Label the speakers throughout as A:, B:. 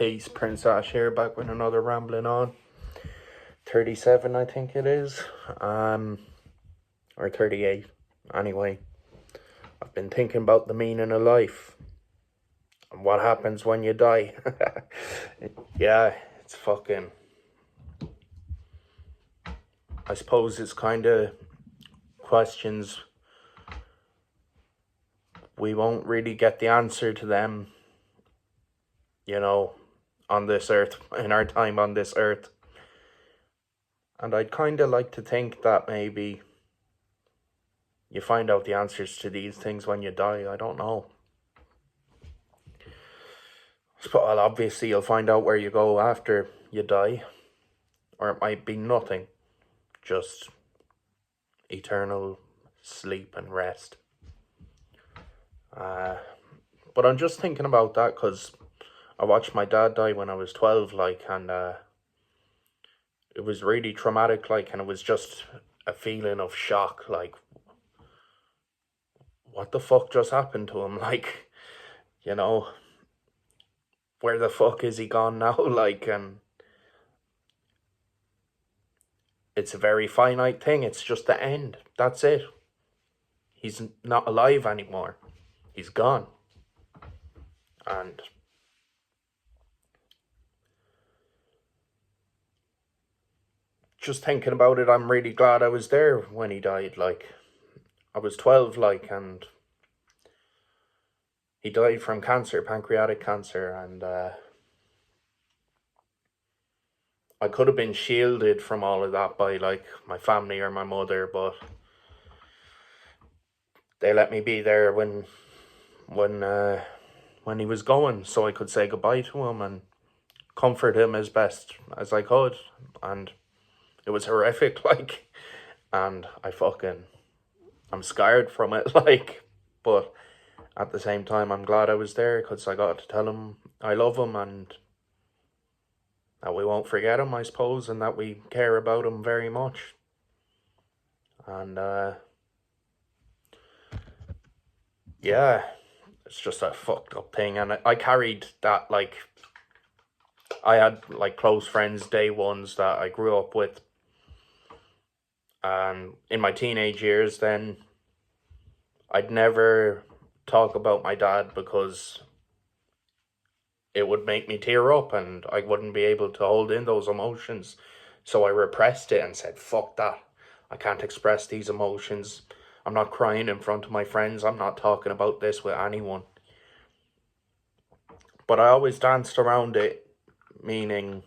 A: Peace, Prince Ash here, back with another rambling on. 37, I think it is. Or 38. Anyway, I've been thinking about the meaning of life and what happens when you die. Yeah, it's fucking... I suppose it's kind of questions we won't really get the answer to them, on this earth, in our time on this earth. And I'd kind of like to think that maybe you find out the answers to these things when you die. I don't know. Well, obviously you'll find out where you go after you die. Or it might be nothing. Just eternal sleep and rest. But I'm just thinking about that because I watched my dad die when I was 12, and it was really traumatic, and it was just a feeling of shock, what the fuck just happened to him, where the fuck is he gone now, and it's a very finite thing, it's just the end, that's it. He's not alive anymore, he's gone, and just thinking about it, I'm really glad I was there when he died. I was 12, and he died from cancer, pancreatic cancer, and I could have been shielded from all of that by, my family or my mother, but they let me be there when he was going, so I could say goodbye to him and comfort him as best as I could, and it was horrific, and I'm scarred from it, but at the same time, I'm glad I was there, because I got to tell him I love him, and that we won't forget him, I suppose, and that we care about him very much, and, yeah, it's just a fucked up thing, and I carried that, I had, close friends, day ones, that I grew up with, and in my teenage years, then, I'd never talk about my dad, because it would make me tear up, and I wouldn't be able to hold in those emotions, so I repressed it and said, fuck that, I can't express these emotions, I'm not crying in front of my friends, I'm not talking about this with anyone. But I always danced around it, meaning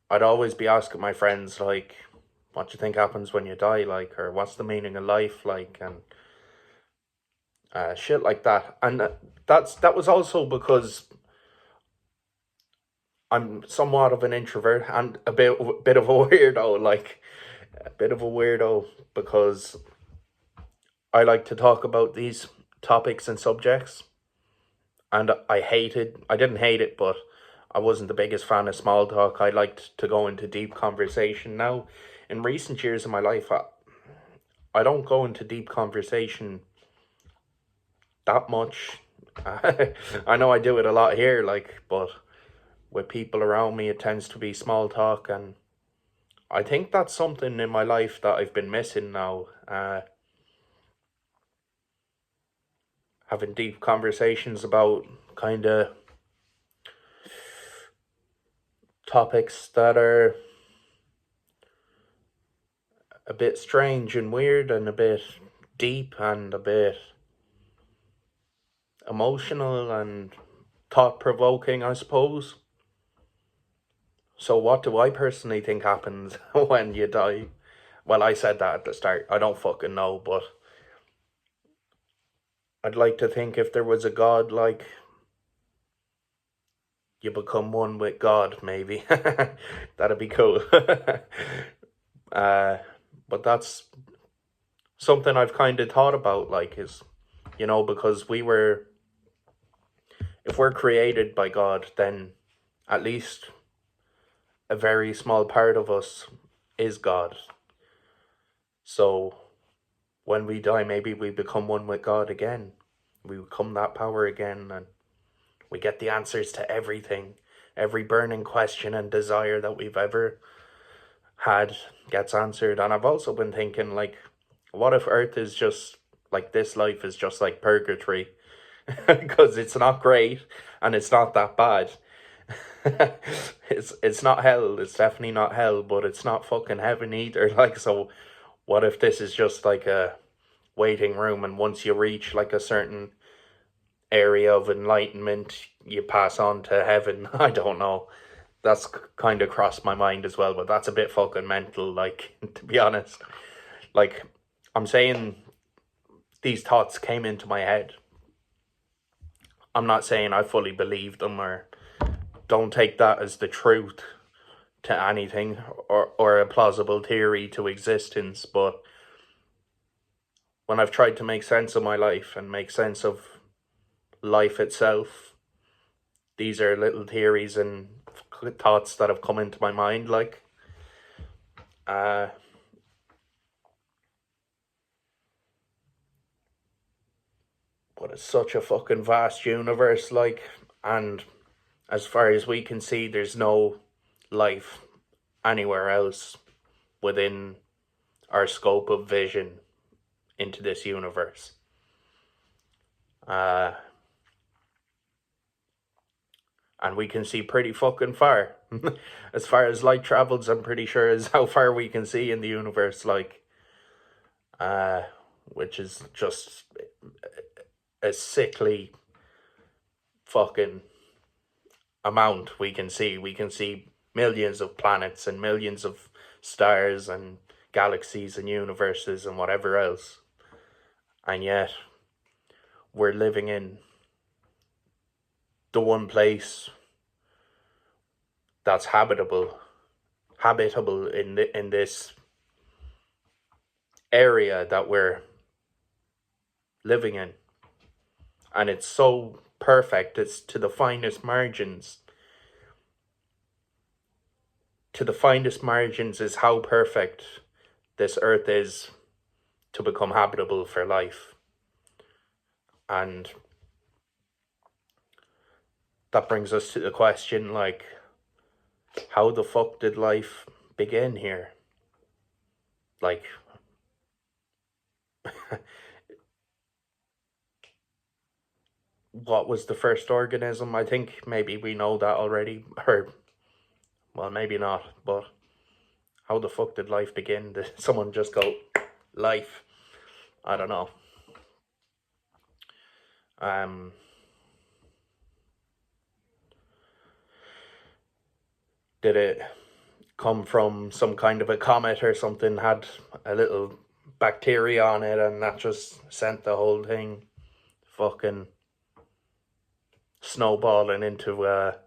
A: I'd always be asking my friends, what do you think happens when you die, or what's the meaning of life, and shit like that. And that was also because I'm somewhat of an introvert and a bit of a weirdo, because I like to talk about these topics and subjects, and I didn't hate it, but I wasn't the biggest fan of small talk. I liked to go into deep conversation. Now, in recent years of my life, I don't go into deep conversation that much. I know I do it a lot here, but with people around me, it tends to be small talk, and I think that's something in my life that I've been missing now. Having deep conversations about kind of topics that are a bit strange and weird and a bit deep and a bit emotional and thought-provoking, I suppose. So what do I personally think happens when you die? Well, I said that at the start. I don't fucking know, but I'd like to think if there was a God, you become one with God, maybe. That'd be cool. But that's something I've kind of thought about, is, because if we're created by God, then at least a very small part of us is God. So when we die, maybe we become one with God again. We become that power again, and We get the answers to everything. Every burning question and desire that we've ever had gets answered. And I've also been thinking, like, what if Earth is just like this life is just like purgatory? Because it's not great and it's not that bad. It's not hell. It's definitely not hell, but it's not fucking heaven either. Like, so what if this is just like a waiting room, and once you reach like a certain area of enlightenment, you pass on to heaven? I don't know. That's kind of crossed my mind as well, but that's a bit fucking mental, like, to be honest. Like, I'm saying these thoughts came into my head. I'm not saying I fully believe them, or don't take that as the truth to anything, or a plausible theory to existence, but when I've tried to make sense of my life and make sense of life itself, these are little theories and thoughts that have come into my mind, like, but it's such a fucking vast universe, like, and as far as we can see, there's no life anywhere else within our scope of vision into this universe. And we can see pretty fucking far. As far as light travels, I'm pretty sure is how far we can see in the universe, like, which is just a sickly fucking amount we can see. We can see millions of planets and millions of stars and galaxies and universes and whatever else. And yet, we're living in the one place that's habitable in this area that we're living in. And it's so perfect. It's to the finest margins. To the finest margins is how perfect this earth is to become habitable for life. And that brings us to the question, like, how the fuck did life begin here? Like, what was the first organism? I think maybe we know that already, or, well, maybe not, but how the fuck did life begin? Did someone just go, life? I don't know. Did it come from some kind of a comet or something, had a little bacteria on it, and that just sent the whole thing fucking snowballing into a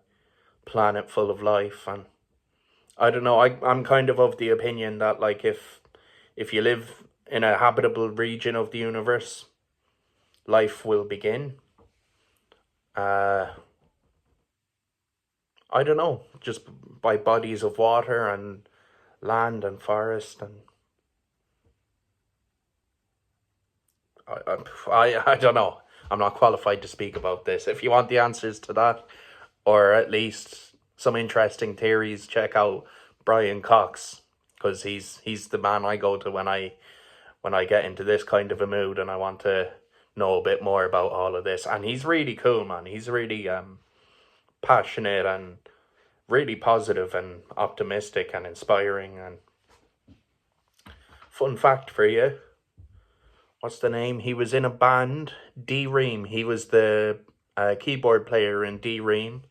A: planet full of life? And I don't know, I'm kind of the opinion that, like, if you live in a habitable region of the universe, life will begin. I don't know, just by bodies of water and land and forest, and I don't know. I'm not qualified to speak about this. If you want the answers to that, or at least some interesting theories, check out Brian Cox, because he's the man I go to when I get into this kind of a mood and I want to know a bit more about all of this. And he's really cool, man. He's really passionate and really positive and optimistic and inspiring. And fun fact for you, what's the name? He was in a band, D-Ream. He was the keyboard player in D-Ream,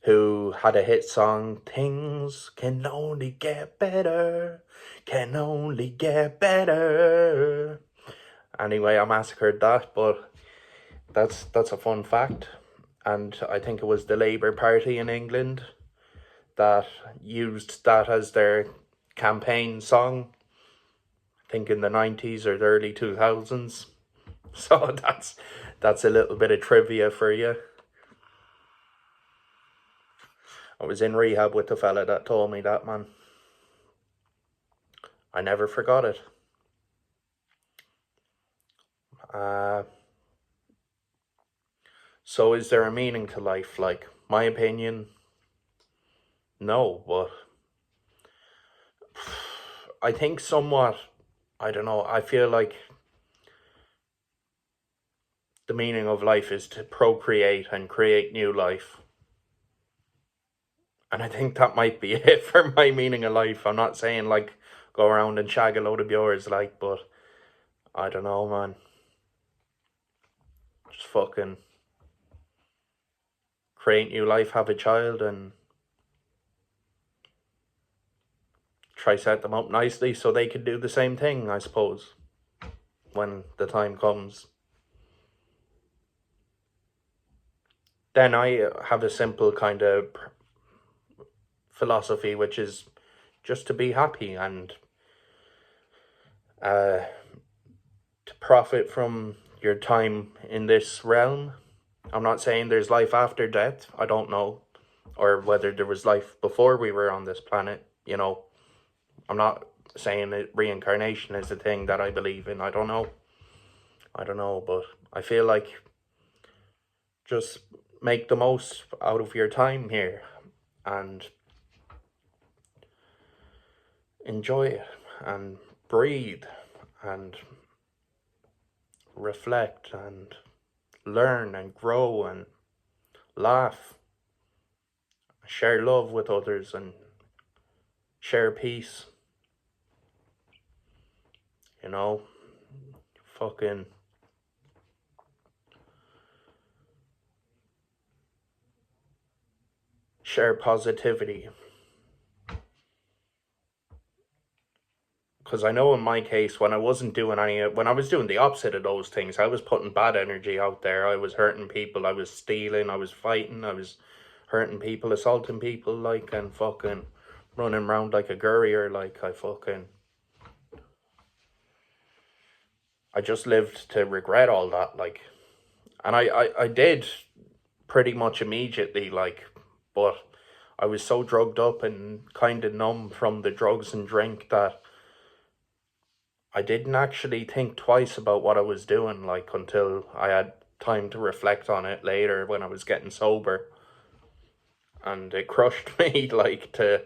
A: who had a hit song, Things Can Only Get Better, Can Only Get Better. Anyway, I massacred that, but that's a fun fact. And I think it was the Labour Party in England that used that as their campaign song, I think in the 90s or the early 2000s. So that's a little bit of trivia for you. I was in rehab with the fella that told me that, man. I never forgot it. So is there a meaning to life? Like, my opinion, no, but I think somewhat, I don't know, I feel like the meaning of life is to procreate and create new life. And I think that might be it for my meaning of life. I'm not saying like go around and shag a load of yours, like, but I don't know, man. Just fucking create new life, have a child, and try set them up nicely so they can do the same thing, I suppose, when the time comes. Then I have a simple kind of philosophy, which is just to be happy and to profit from your time in this realm. I'm not saying there's life after death. I don't know. Or whether there was life before we were on this planet. You know, I'm not saying that reincarnation is a thing that I believe in. I don't know. But I feel like just make the most out of your time here and enjoy it and breathe and reflect and learn and grow and laugh, share love with others and share peace. You know, fucking share positivity. Because I know in my case, when I wasn't doing when I was doing the opposite of those things, I was putting bad energy out there. I was hurting people. I was stealing. I was fighting. I was hurting people, assaulting people, like, and fucking running around like a courier. Like, I just lived to regret all that. Like, and I did pretty much immediately, like, but I was so drugged up and kind of numb from the drugs and drink that I didn't actually think twice about what I was doing, like, until I had time to reflect on it later when I was getting sober. And it crushed me, like, to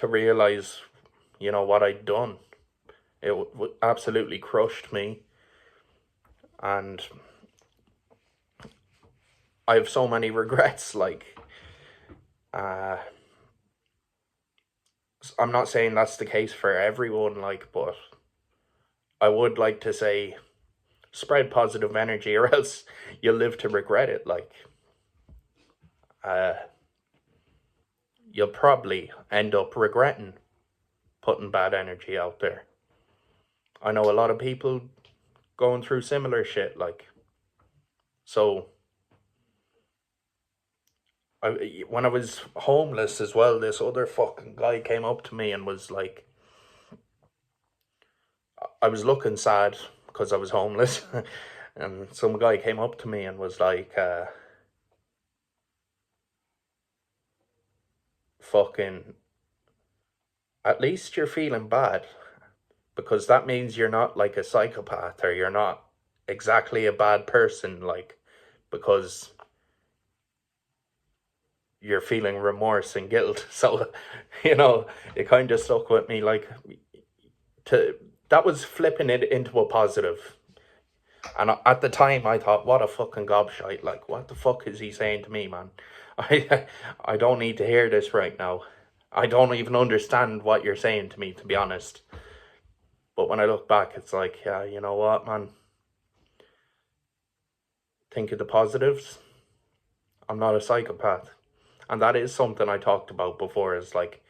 A: realize, you know, what I'd done. It absolutely crushed me. And I have so many regrets, like, I'm not saying that's the case for everyone, like, but I would like to say spread positive energy or else you'll live to regret it. Like, you'll probably end up regretting putting bad energy out there. I know a lot of people going through similar shit, like, so when I was homeless as well, this other fucking guy came up to me and was like, I was looking sad because I was homeless, and some guy came up to me and was like, fucking, at least you're feeling bad because that means you're not like a psychopath or you're not exactly a bad person, like, because you're feeling remorse and guilt. So, you know, it kind of stuck with me, like, to that was flipping it into a positive. And at the time, I thought, what a fucking gobshite! Like, what the fuck is he saying to me, man? I don't need to hear this right now. I don't even understand what you're saying to me, to be honest. But when I look back, it's like, yeah, you know what, man? Think of the positives. I'm not a psychopath. And that is something I talked about before, is like,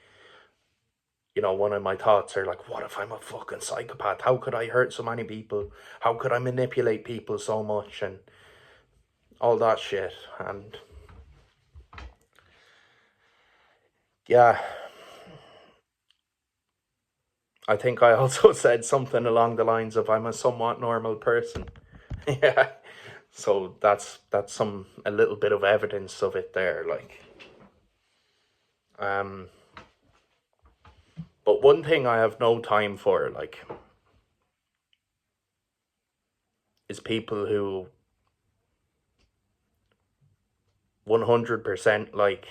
A: you know, one of my thoughts are like, what if I'm a fucking psychopath? How could I hurt so many people? How could I manipulate people so much? And all that shit. And yeah, I think I also said something along the lines of I'm a somewhat normal person. Yeah. So that's some a little bit of evidence of it there, like. Um but one thing I have no time for, like, is people who 100% like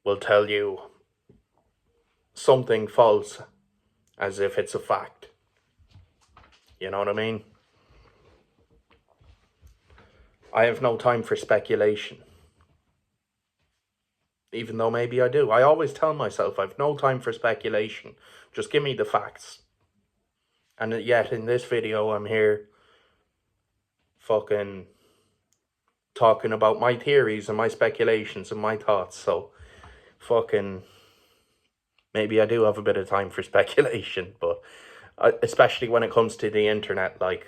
A: will tell you something false as if it's a fact. You know what I mean? I have no time for speculation. Even though maybe I do. I always tell myself I've no time for speculation. Just give me the facts. And yet in this video I'm here fucking talking about my theories and my speculations and my thoughts. So fucking maybe I do have a bit of time for speculation, but especially when it comes to the internet, like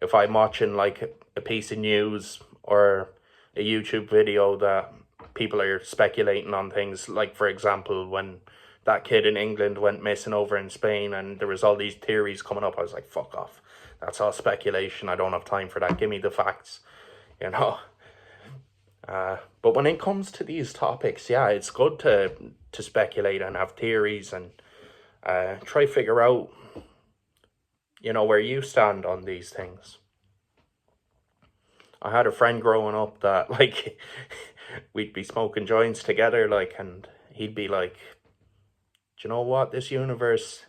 A: if I'm watching like a piece of news or a YouTube video that people are speculating on things, like for example when that kid in England went missing over in Spain and there was all these theories coming up, I was like, fuck off, that's all speculation, I don't have time for that, give me the facts, you know. But when it comes to these topics, yeah, it's good to speculate and have theories and try figure out, you know, where you stand on these things. I had a friend growing up that, like, we'd be smoking joints together, like, and he'd be like, do you know what? This universe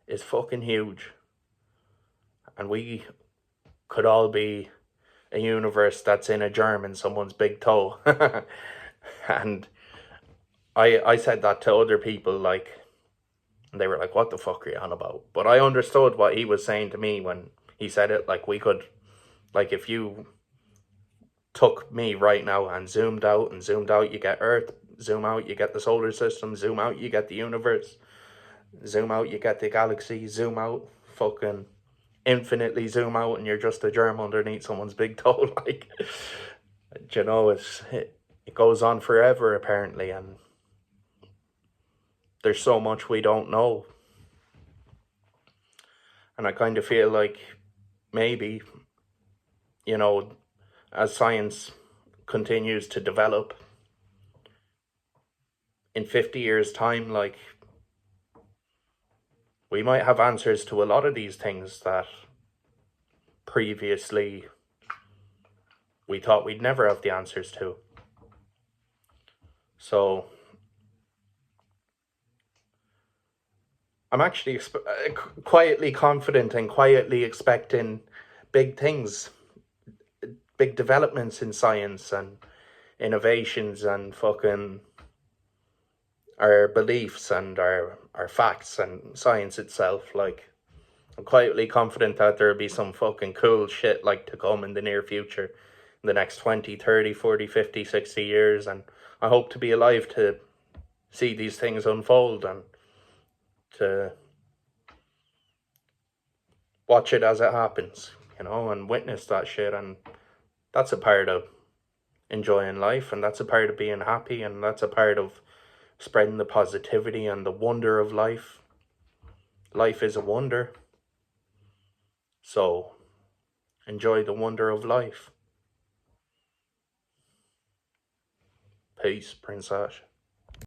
A: is fucking huge. And we could all be a universe that's in a germ in someone's big toe. And I said that to other people, like, and they were like, what the fuck are you on about? But I understood what he was saying to me when he said it. Like, we could, like, if you took me right now and zoomed out, you get Earth. Zoom out, you get the solar system. Zoom out, you get the universe. Zoom out, you get the galaxy. Zoom out, fucking infinitely zoom out, and you're just a germ underneath someone's big toe. Like, you know, it goes on forever apparently, and there's so much we don't know. And I kind of feel like maybe, you know, as science continues to develop, in 50 years' time, like, we might have answers to a lot of these things that previously we thought we'd never have the answers to. So I'm actually quietly confident and quietly expecting big things, big developments in science and innovations and fucking our beliefs and our facts and science itself. Like, I'm quietly confident that there'll be some fucking cool shit like to come in the near future, in the next 20, 30, 40, 50, 60 years, and I hope to be alive to see these things unfold and to watch it as it happens, you know, and witness that shit. And that's a part of enjoying life, and that's a part of being happy, and that's a part of spreading the positivity and the wonder of life. Life is a wonder. So enjoy the wonder of life. Peace, Prince Ash.